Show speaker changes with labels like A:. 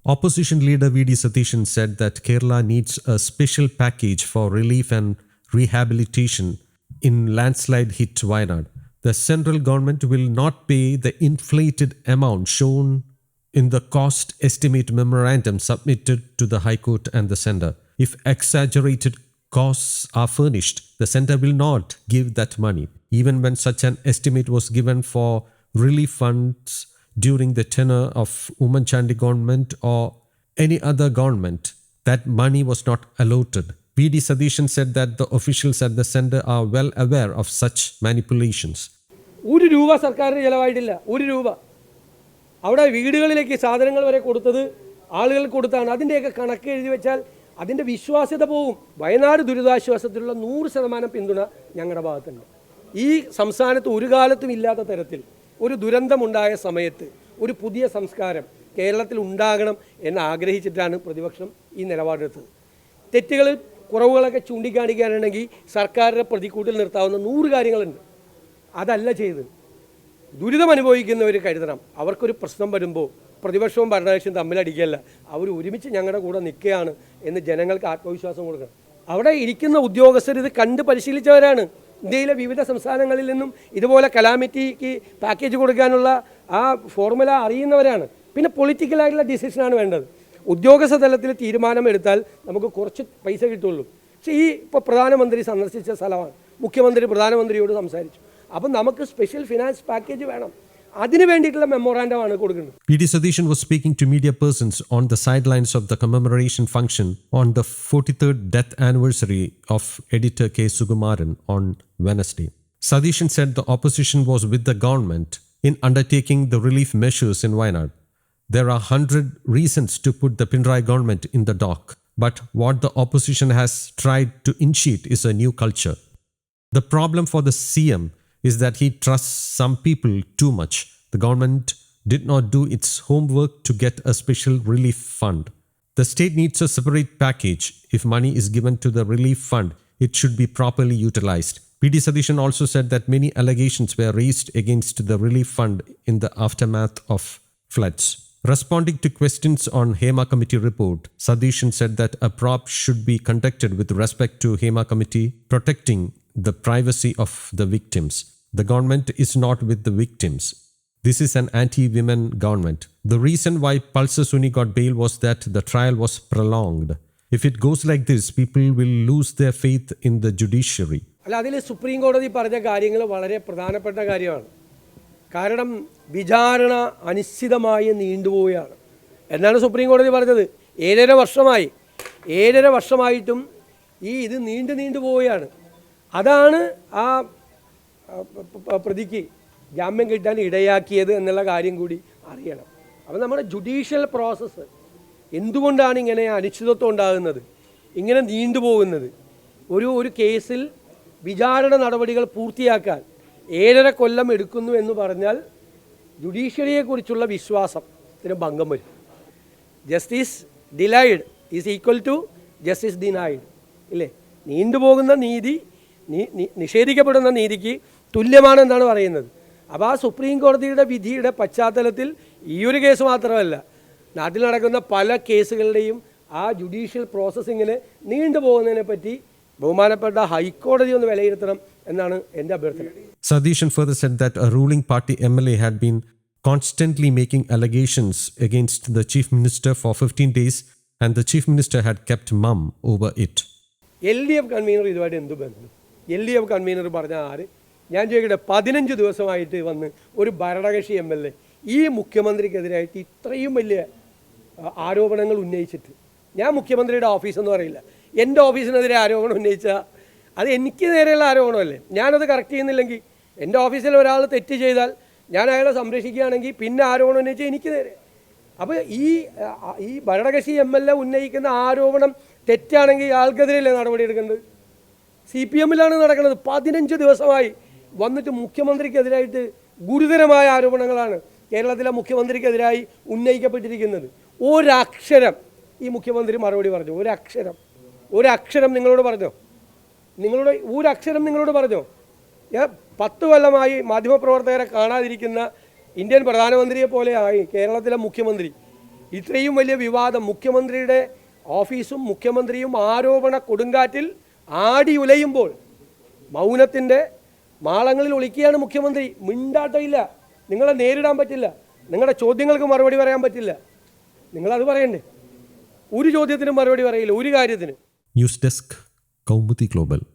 A: Opposition leader V.D. Satishan said that Kerala needs a special package for relief and rehabilitation in landslide hit Wayanad. The central government will not pay the inflated amount shown in the cost estimate memorandum submitted to the High Court and the centre. If exaggerated costs are furnished, the centre will not give that money. Even when such an estimate was given for relief funds during the tenure of Oommen Chandy government or any other government, that money was not allotted. V.D. Satishan said that the officials at the centre are well aware of such manipulations.
B: ഒരു രൂപ സർക്കാരിന് ചിലവായിട്ടില്ല. ഒരു രൂപ അവിടെ വീടുകളിലേക്ക് സാധനങ്ങൾ വരെ കൊടുത്തത് ആളുകൾ കൊടുത്താണ്. അതിൻ്റെയൊക്കെ കണക്ക് എഴുതി വെച്ചാൽ അതിൻ്റെ വിശ്വാസ്യത പോവും. വയനാട് ദുരിതാശ്വാസത്തിലുള്ള 100% പിന്തുണ ഞങ്ങളുടെ ഭാഗത്തുണ്ട്. ഈ സംസ്ഥാനത്ത് ഒരു കാലത്തും ഇല്ലാത്ത തരത്തിൽ ഒരു ദുരന്തമുണ്ടായ സമയത്ത് ഒരു പുതിയ സംസ്കാരം കേരളത്തിൽ ഉണ്ടാകണം എന്ന് ആഗ്രഹിച്ചിട്ടാണ് പ്രതിപക്ഷം ഈ നിലപാടെടുത്തത്. തെറ്റുകളിൽ കുറവുകളൊക്കെ ചൂണ്ടിക്കാണിക്കാനുണ്ടെങ്കിൽ സർക്കാരിനെ പ്രതിക്കൂട്ടിൽ നിർത്താവുന്ന 100 കാര്യങ്ങളുണ്ട്. അതല്ല ചെയ്ത് ദുരിതം അനുഭവിക്കുന്നവർ കരുതണം. അവർക്കൊരു പ്രശ്നം വരുമ്പോൾ പ്രതിപക്ഷവും ഭരണകക്ഷിയും തമ്മിലടിക്കുകയല്ല, അവർ ഒരുമിച്ച് ഞങ്ങളുടെ കൂടെ നിൽക്കുകയാണ് എന്ന് ജനങ്ങൾക്ക് ആത്മവിശ്വാസം കൊടുക്കണം. അവിടെ ഇരിക്കുന്ന ഉദ്യോഗസ്ഥർ ഇത് കണ്ട് പരിശീലിച്ചവരാണ്. ഇന്ത്യയിലെ വിവിധ സംസ്ഥാനങ്ങളിൽ നിന്നും ഇതുപോലെ കലാമിറ്റിക്ക് പാക്കേജ് കൊടുക്കാനുള്ള ആ ഫോർമുല അറിയുന്നവരാണ്. പിന്നെ പൊളിറ്റിക്കലായിട്ടുള്ള ഡിസിഷനാണ് വേണ്ടത്. ഉദ്യോഗസ്ഥ തലത്തിൽ തീരുമാനമെടുത്താൽ നമുക്ക് കുറച്ച് പൈസ കിട്ടുള്ളൂ. പക്ഷേ ഈ ഇപ്പോൾ പ്രധാനമന്ത്രി സന്ദർശിച്ച സ്ഥലമാണ്, മുഖ്യമന്ത്രി പ്രധാനമന്ത്രിയോട് സംസാരിച്ചു. അപ്പം നമുക്ക് സ്പെഷ്യൽ ഫിനാൻസ് പാക്കേജ് വേണം. അതിനു വേണ്ടിയിട്ടുള്ള മെമ്മോറാണ്ടമാണ് കൊടുക്കുന്നത്.
A: V.D. Satishan was speaking to media persons on the sidelines of the commemoration function on the 43rd death anniversary of editor K. Sukumaran on Wednesday. Satishan said the opposition was with the government in undertaking the relief measures in Wayanad. There are 100 reasons to put the Pinarayi government in the dock, but what the opposition has tried to initiate is a new culture. The problem for the CM is that he trusts some people too much. The government did not do its homework to get a special relief fund. The state needs a separate package. If money is given to the relief fund, it should be properly utilized. V.D. Satishan also said that many allegations were raised against the relief fund in the aftermath of floods. Responding to questions on Hema Committee report, Satishan said that a probe should be conducted with respect to Hema Committee protecting the privacy of the victims. The government is not with the victims. This is an anti-women government. The reason why Pulsar Suni got bail was that the trial was prolonged. If it goes like this, people will lose their faith in the judiciary.
B: അല്ല, അതിൽ supreme കോടതി പറഞ്ഞ കാര്യങ്ങൾ വളരെ പ്രധാനപ്പെട്ട കാര്യമാണ്. കാരണം വിചാരണ അനിശ്ചിതമായി നീണ്ടുപോവുകയാണ് എന്നാണ് സുപ്രീം കോടതി പറഞ്ഞത്. 7.5 വർഷമായിട്ടും ഇത് നീണ്ടു പോവുകയാണ്. അതാണ് ആ പ്രതിക്ക് ജാമ്യം കിട്ടാൻ ഇടയാക്കിയത് എന്നുള്ള കാര്യം കൂടി അറിയണം. അപ്പോൾ നമ്മുടെ ജുഡീഷ്യൽ പ്രോസസ്സ് എന്തുകൊണ്ടാണ് ഇങ്ങനെ അനിശ്ചിതത്വം ഉണ്ടാകുന്നത്, ഇങ്ങനെ നീണ്ടുപോകുന്നത്? ഒരു കേസിൽ വിചാരണ നടപടികൾ പൂർത്തിയാക്കാൻ 7.5 കൊല്ലം എടുക്കുന്നു എന്ന് പറഞ്ഞാൽ ജുഡീഷ്യറിയെക്കുറിച്ചുള്ള വിശ്വാസത്തിന് ഭംഗം വരും. Justice delayed is equal to justice denied ഇല്ലേ? നീണ്ടുപോകുന്ന നീതി നിഷേധിക്കപ്പെടുന്ന നീതിക്ക് തുല്യമാണെന്നാണ് പറയുന്നത്. അപ്പോൾ ആ സുപ്രീം കോടതിയുടെ വിധിയുടെ പശ്ചാത്തലത്തിൽ ഈ ഒരു കേസ് മാത്രമല്ല, നാട്ടിൽ നടക്കുന്ന പല കേസുകളുടെയും ആ ജുഡീഷ്യൽ പ്രോസസ്സിങ്ങിന് നീണ്ടുപോകുന്നതിനെ പറ്റി ബഹുമാനപ്പെട്ട ഹൈക്കോടതി ഒന്ന് വിലയിരുത്തണം എന്നാണ് എൻ്റെ അഭ്യർത്ഥന.
A: Satishan further said that a ruling party MLA had been constantly making allegations against the chief minister for 15 days and the chief minister had kept mum over it.
B: LDF convener ഇതുമായിട്ട് എന്ത് ബന്ധം? LDF കൺവീനർ പറഞ്ഞ ആര്? ഞാൻ ചോദിക്കട്ടെ, 15 ദിവസമായിട്ട് വന്ന് ഒരു ഭരണകക്ഷി MLA ഈ മുഖ്യമന്ത്രിക്കെതിരായിട്ട് ഇത്രയും വലിയ ആരോപണങ്ങൾ ഉന്നയിച്ചിട്ട്, ഞാൻ മുഖ്യമന്ത്രിയുടെ ഓഫീസെന്ന് പറയില്ല, എൻ്റെ ഓഫീസിനെതിരെ ആരോപണം ഉന്നയിച്ചാൽ അത് എനിക്ക് നേരെയുള്ള ആരോപണമല്ലേ? ഞാനത് കറക്റ്റ് ചെയ്യുന്നില്ലെങ്കിൽ, എൻ്റെ ഓഫീസിൽ ഒരാൾ തെറ്റ് ചെയ്താൽ ഞാൻ അയാളെ സംരക്ഷിക്കുകയാണെങ്കിൽ പിന്നെ ആരോപണം ഉന്നയിച്ചാൽ എനിക്ക് നേരെ. അപ്പോൾ ഈ ഭരണകക്ഷി MLA ഉന്നയിക്കുന്ന ആരോപണം തെറ്റാണെങ്കിൽ ആൾക്കെതിരെയല്ലേ നടപടി എടുക്കേണ്ടത്? CPM-ലാണ് നടക്കുന്നത്. 15 ദിവസമായി വന്നിട്ട് മുഖ്യമന്ത്രിക്കെതിരായിട്ട് ഗുരുതരമായ ആരോപണങ്ങളാണ് കേരളത്തിലെ മുഖ്യമന്ത്രിക്കെതിരായി ഉന്നയിക്കപ്പെട്ടിരിക്കുന്നത്. ഒരക്ഷരം ഈ മുഖ്യമന്ത്രി മറുപടി പറഞ്ഞു? ഒരക്ഷരം നിങ്ങളോട് പറഞ്ഞോ? നിങ്ങളോട് പറഞ്ഞോ? 10 കൊല്ലമായി മാധ്യമപ്രവർത്തകരെ കാണാതിരിക്കുന്ന ഇന്ത്യൻ പ്രധാനമന്ത്രിയെ പോലെയായി കേരളത്തിലെ മുഖ്യമന്ത്രി ഇത്രയും വലിയ വിവാദം, മുഖ്യമന്ത്രിയുടെ ഓഫീസും മുഖ്യമന്ത്രിയും ആരോപണ കൊടുങ്കാറ്റിൽ ആടി ഉലയുമ്പോൾ മൗനത്തിൻ്റെ മാളങ്ങളിൽ ഒളിക്കുകയാണ് മുഖ്യമന്ത്രി. മിണ്ടാട്ടമില്ല, നിങ്ങളെ നേരിടാൻ പറ്റില്ല, നിങ്ങളുടെ ചോദ്യങ്ങൾക്ക് മറുപടി പറയാൻ പറ്റില്ല. നിങ്ങളത് പറയണ്ടേ? ഒരു ചോദ്യത്തിനും മറുപടി പറയില്ല, ഒരു കാര്യത്തിനും.
A: News desk Kaumudi global.